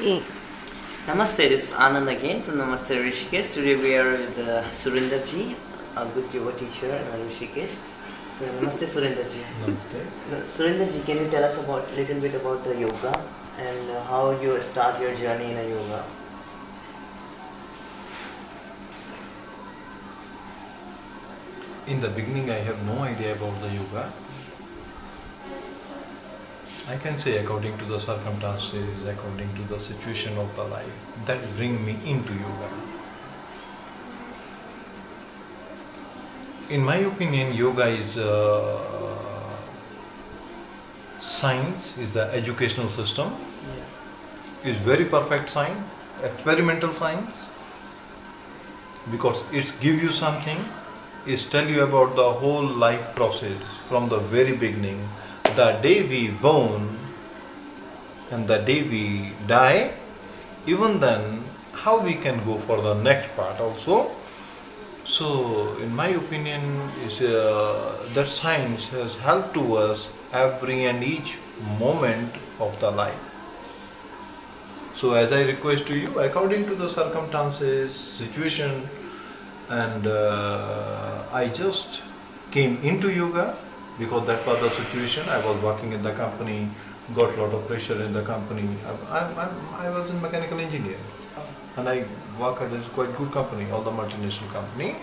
Mm. Namaste, this is Anand again from Namaste Rishikesh. Today we are with Surinder Ji, a good yoga teacher in Rishikesh. So Namaste Surinder Ji. Namaste. Surinder Ji, can you tell us a little bit about the yoga and how you start your journey in a yoga? In the beginning I have no idea about the yoga. I can say according to the circumstances, according to the situation of the life, that bring me into yoga. In my opinion, yoga is science, is the educational system, is very perfect science, experimental science, because it gives you something, it tell you about the whole life process from the very beginning. The day we born and the day we die, even then how we can go for the next part also. So in my opinion is that science has helped to us every and each moment of the life. So as I request to you, according to the circumstances, situation, and I just came into yoga because that was the situation. I was working in the company, got a lot of pressure in the company. I was a mechanical engineer and I work at a quite good company, all the multinational company.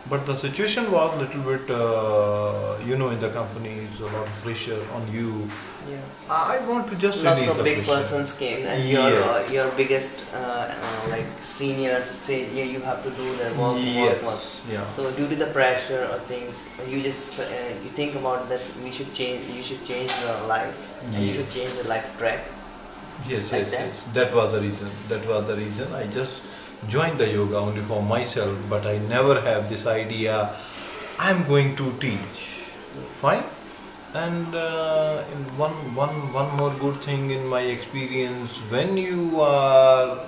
But the situation was a little bit, in the company, it's a lot of pressure on you. Yeah. I want to just Lots release of the big pressure. persons came and Yes. your biggest like seniors say, yeah, you have to do the work. Yes. Yeah. So due to the pressure or things, you just you think about that you should change your life and you should Yes. change the life track. Yes, Like yes, that? yes. That was the reason. That was the reason. I just joined the yoga only for myself, but I never have this idea, I'm going to teach. Fine? And in one more good thing in my experience, when you are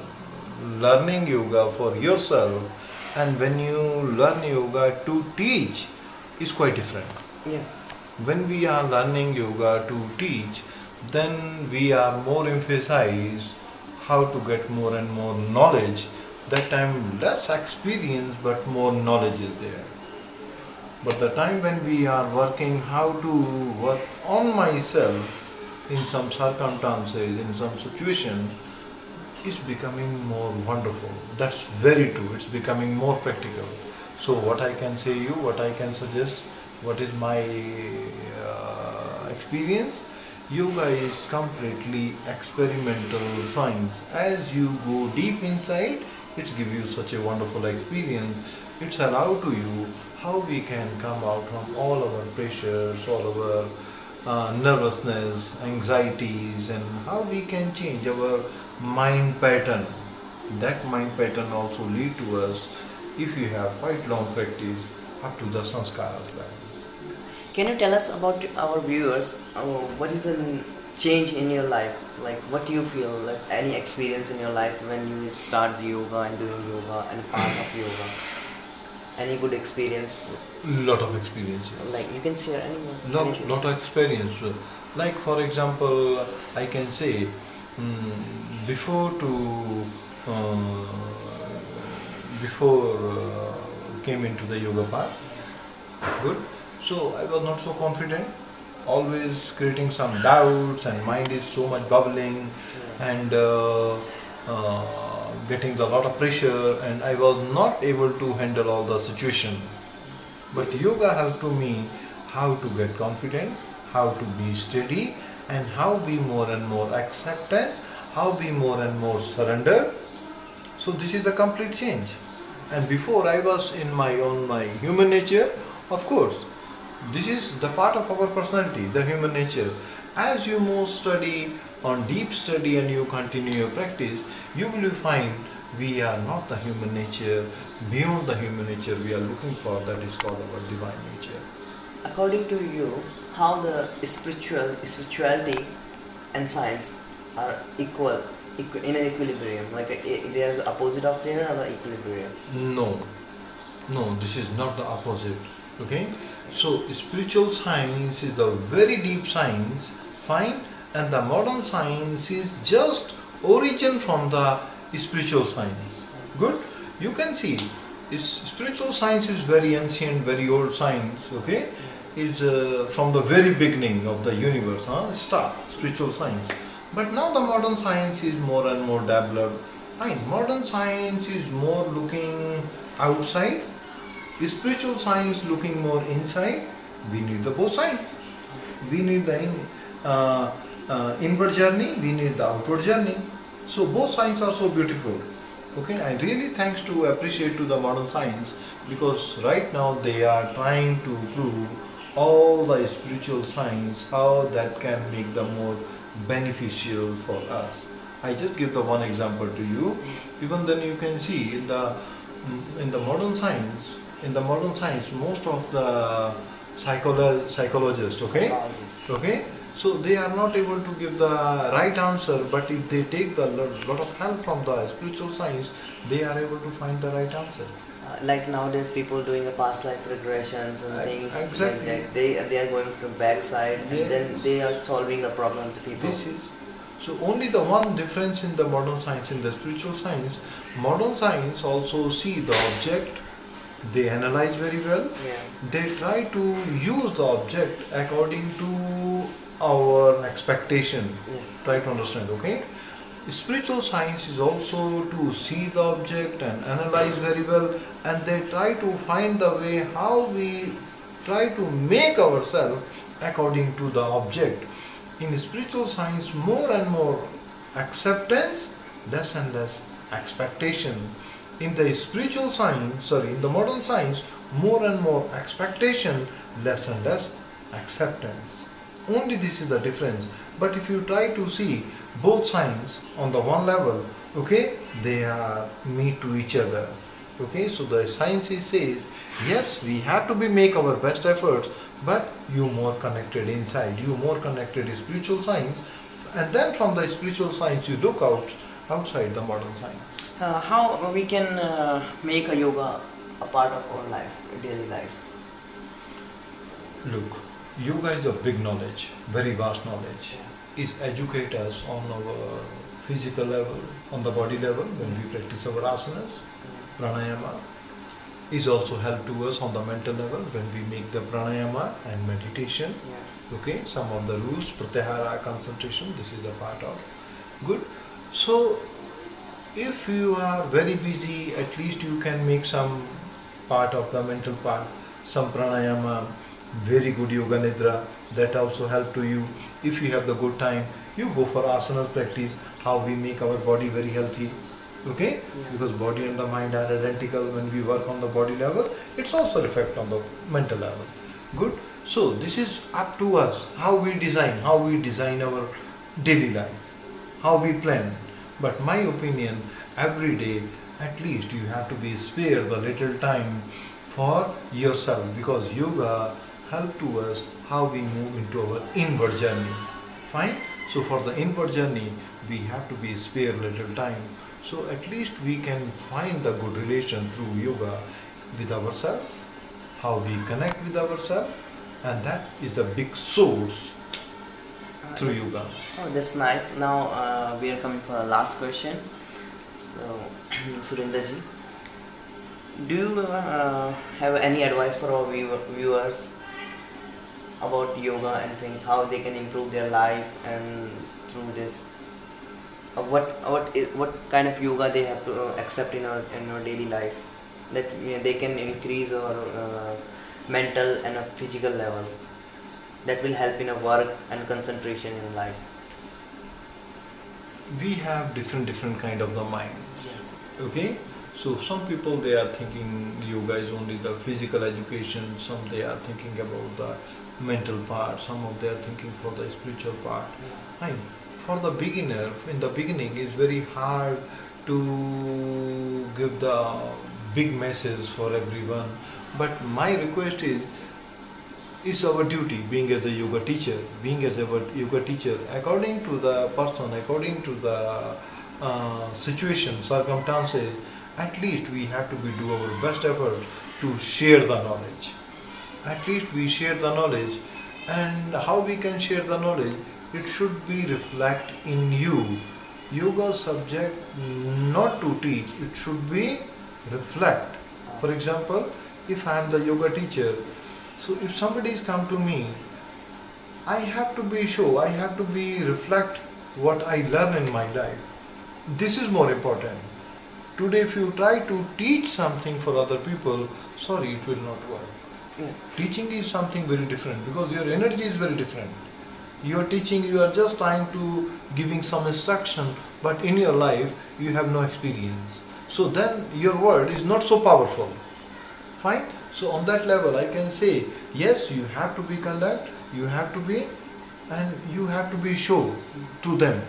learning yoga for yourself and when you learn yoga to teach, is quite different. Yeah. When we are learning yoga to teach, then we are more emphasize how to get more and more knowledge. That time less experience but more knowledge is there. But the time when we are working how to work on myself in some circumstances, in some situation, is becoming more wonderful. That's very true. It's becoming more practical. So what I can say you, what I can suggest, what is my experience, yoga is completely experimental science. As you go deep inside, it gives you such a wonderful experience. It's allowed to you how we can come out from all our pressures, all our nervousness, anxieties, and how we can change our mind pattern. That mind pattern also lead to us, if you have quite long practice, up to the sanskar as well. Can you tell us about our viewers? What is the change in your life? Like, what do you feel? Like, any experience in your life when you start yoga and doing yoga and part of yoga? Any good experience? Lot of experience. Like, you can share any. Lot of experience. Like for example, I can say before came into the yoga path. Good. So I was not so confident. Always creating some doubts and mind is so much bubbling and getting a lot of pressure, and I was not able to handle all the situation. But yoga helped to me how to get confident, how to be steady, and how be more and more acceptance, how be more and more surrender. So this is the complete change. And before I was in my human nature, of course. This is the part of our personality, the human nature. As you more study, on deep study, and you continue your practice, you will find we are not the human nature. Beyond the human nature we are looking for, that is called our divine nature. According to you, how the spirituality and science are equal in an equilibrium? Like there's the opposite of there or the equilibrium? No, this is not the opposite. Okay? So spiritual science is the very deep science, fine, and the modern science is just origin from the spiritual science. Good. You can see, spiritual science is very ancient, very old science. Okay, is from the very beginning of the universe. Start spiritual science. But now the modern science is more and more developed. Fine. Modern science is more looking outside. Spiritual science looking more inside. We need the both sides. We need the inward journey. We need the outward journey. So both sides are so beautiful. Okay, I really thanks to appreciate to the modern science, because right now they are trying to prove all the spiritual science, how that can make them more beneficial for us. I just give the one example to you. Even then you can see in the modern science, most of the psychologists, okay, so they are not able to give the right answer, but if they take the lot of help from the spiritual science, they are able to find the right answer. Like nowadays people doing a past life regressions and things exactly. like that. They are going to backside and then they are solving the problem to people. This is so only the one difference in the modern science, in the spiritual science. Modern science also see the object, they analyze very well. Yeah. They try to use the object according to our expectation. Yes. Try to understand, okay? Spiritual science is also to see the object and analyze very well, and they try to find the way how we try to make ourselves according to the object. In spiritual science, more and more acceptance, less and less expectation. In the spiritual science, in the modern science, more and more expectation, less and less acceptance. Only this is the difference. But if you try to see both sides on the one level, okay, they are meet to each other. Okay, so the science says, yes, we have to make our best efforts, but you more connected inside, you more connected spiritual science, and then from the spiritual science you look outside the modern science. How we can make a yoga a part of our life, daily lives? Look, yoga is a big knowledge, very vast knowledge. It educates us on our physical level, on the body level when we practice our asanas, pranayama. Is also help to us on the mental level when we make the pranayama and meditation. Yeah. Okay, some of the rules, pratyahara, concentration, this is a part of. Good. So, if you are very busy, at least you can make some part of the mental part, some pranayama, very good yoga nidra, that also help to you. If you have the good time, you go for asana practice, how we make our body very healthy. Okay? Yeah. Because body and the mind are identical. When we work on the body level, it's also reflect on the mental level. Good. So this is up to us, how we design our daily life, how we plan. But my opinion, every day, at least you have to be spare the little time for yourself, because yoga help to us how we move into our inward journey. Fine? So for the inward journey, we have to be spare little time. So at least we can find the good relation through yoga with ourselves, how we connect with ourselves, and that is the big source through yoga. Oh, that's nice. Now we are coming for the last question. So, Surinder Ji, do you have any advice for our viewers about yoga and things, how they can improve their life and through this? What kind of yoga they have to accept in our daily life, that they can increase our mental and a physical level, that will help in our work and concentration in life? We have different kind of the mind. Yeah. Okay, so some people they are thinking yoga is only the physical education, some they are thinking about the mental part, some of they are thinking for the spiritual part. Yeah. Fine. For the beginner, in the beginning it's very hard to give the big message for everyone, but my request is it's our duty, being as a yoga teacher, according to the person, according to the situation, circumstances, at least we have to do our best effort to share the knowledge. At least we share the knowledge, and how we can share the knowledge, it should be reflect in you, yoga subject not to teach, it should be reflect. For example, if I am the yoga teacher, so if somebody is come to me, I have to be show, I have to be reflect what I learn in my life. This is more important. Today if you try to teach something for other people, sorry, it will not work. Yeah. Teaching is something very different because your energy is very different. You are teaching, you are just trying to giving some instruction, but in your life you have no experience. So then your word is not so powerful. Fine? So on that level I can say, yes, you have to be conduct, you have to be, and you have to be show to them.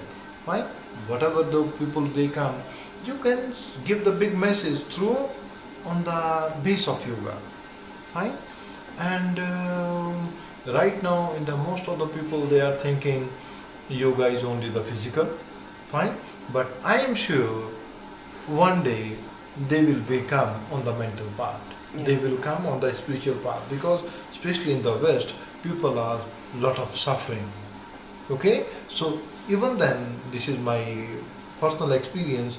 Fine? Whatever the people they come, you can give the big message through on the base of yoga. Fine? And right now in the most of the people they are thinking yoga is only the physical. Fine? But I am sure one day they will become on the mental part. Yeah. They will come on the spiritual path because especially in the West people are lot of suffering. Okay? So even then, this is my personal experience,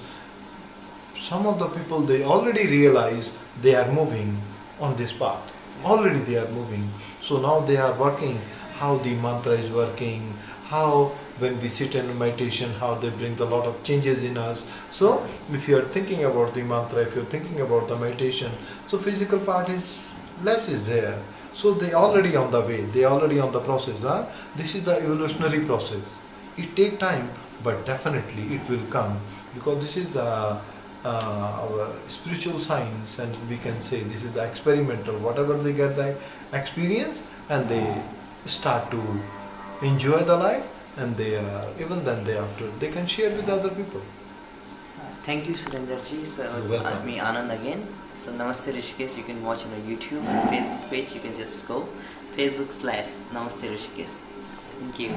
some of the people they already realize they are moving on this path. Already they are moving. So now they are working how the mantra is working, how when we sit in meditation, how they bring a lot of changes in us. So if you are thinking about the mantra, if you are thinking about the meditation, so physical part is less is there. So they already on the way, they already on the process. Huh? This is the evolutionary process. It take time, but definitely it will come because this is the our spiritual science, and we can say this is the experimental. Whatever they get the experience, and they start to enjoy the life, and they are even then they after they can share with other people. Thank you, Surinder Ji. So You're it's welcome. me, Anand again. So Namaste Rishikesh, you can watch on our YouTube and Facebook page. You can just go Facebook/Namaste Rishikesh. Thank you.